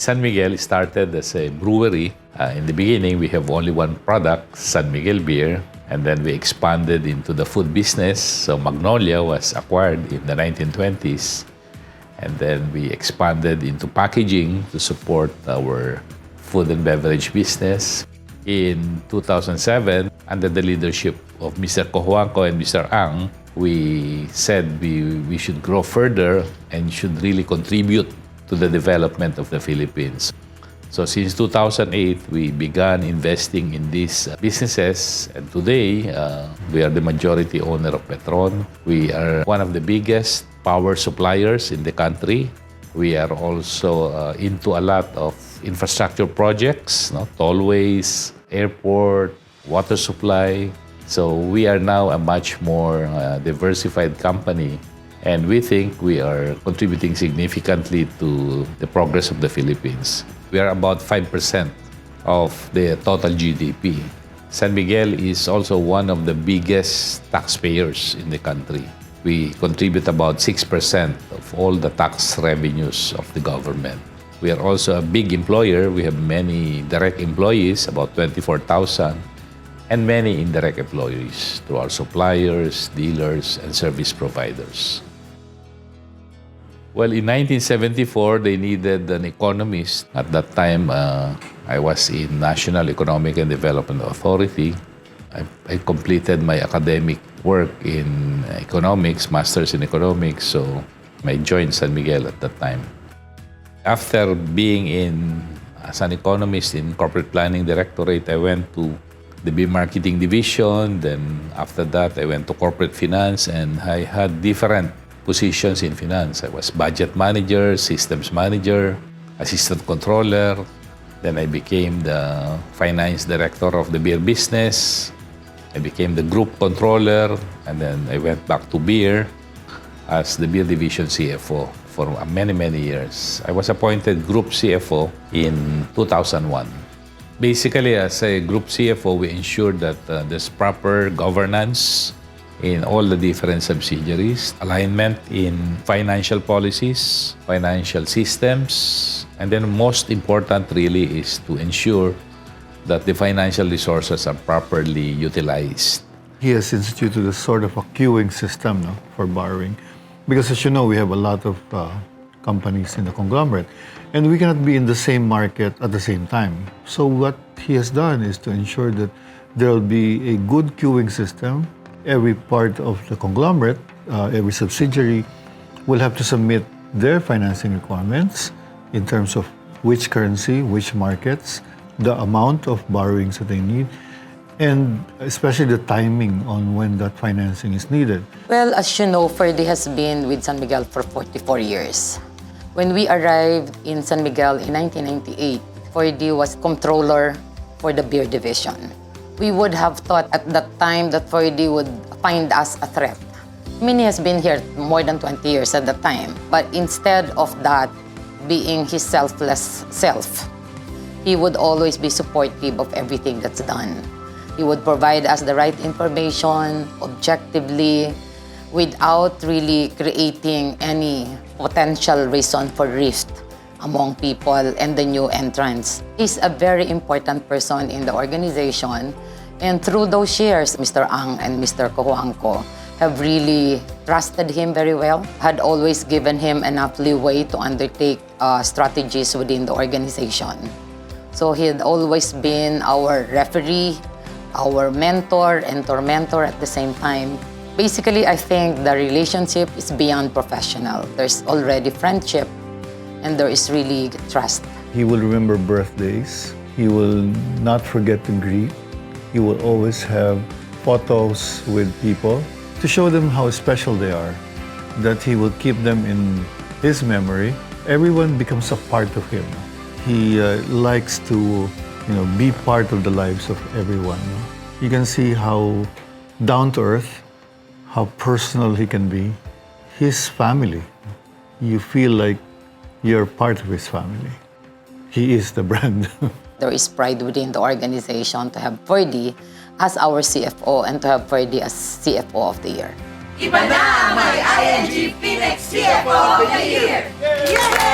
San Miguel started as a brewery. In the beginning, we have only one product, San Miguel beer. And then we expanded into the food business. So Magnolia was acquired in the 1920s. And then we expanded into packaging to support our food and beverage business. In 2007, under the leadership of Mr. Cojuangco and Mr. Ang, we said we should grow further and should really contribute to the development of the Philippines. So since 2008, we began investing in these businesses, and today we are the majority owner of Petron. We are one of the biggest power suppliers in the country. We are also into a lot of infrastructure projects, tollways, airport, water supply. So we are now a much more diversified company, and we think we are contributing significantly to the progress of the Philippines. We are about 5% of the total GDP. San Miguel is also one of the biggest taxpayers in the country. We contribute about 6% of all the tax revenues of the government. We are also a big employer. We have many direct employees, about 24,000, and many indirect employees through our suppliers, dealers, and service providers. Well, in 1974, they needed an economist. At that time, I was in National Economic and Development Authority. I completed my academic work in economics, master's in economics, so I joined San Miguel at that time. After being as an economist in Corporate Planning Directorate, I went to the B Marketing Division. Then after that, I went to Corporate Finance, and I had different positions in finance. I was budget manager, systems manager, assistant controller. Then I became the finance director of the beer business. I became the group controller, and then I went back to beer as the beer division CFO for many, many years. I was appointed group CFO in 2001. Basically, as a group CFO, we ensured that there's proper governance in all the different subsidiaries, alignment in financial policies, financial systems, and then most important really is to ensure that the financial resources are properly utilized. He has instituted a sort of a queuing system for borrowing. Because as you know, we have a lot of companies in the conglomerate, and we cannot be in the same market at the same time. So what he has done is to ensure that there will be a good queuing system. Every part of the conglomerate, every subsidiary will have to submit their financing requirements in terms of which currency, which markets, the amount of borrowings that they need, and especially the timing on when that financing is needed. Well, as you know, Ferdy has been with San Miguel for 44 years. When we arrived in San Miguel in 1998, Ferdy was controller for the beer division. We would have thought at that time that Ferdy would find us a threat. I mean, he has been here more than 20 years at the time, but instead of that being his selfless self, he would always be supportive of everything that's done. He would provide us the right information, objectively, without really creating any potential reason for rift among people and the new entrants. He's a very important person in the organization, and through those years, Mr. Ang and Mr. Cojuangco have really trusted him very well, had always given him enough leeway to undertake strategies within the organization. So he had always been our referee, our mentor and tormentor at the same time. Basically, I think the relationship is beyond professional. There's already friendship, and there is really trust. He will remember birthdays. He will not forget to greet. He will always have photos with people to show them how special they are, that he will keep them in his memory. Everyone becomes a part of him. He likes to be part of the lives of everyone. You can see how down to earth, how personal he can be. His family, you feel like you're part of his family. He is the brand. There is pride within the organization to have Ferdy as our CFO and to have Ferdy as CFO of the year. Iba na ang may ING FINEX CFO of the Year! Yay!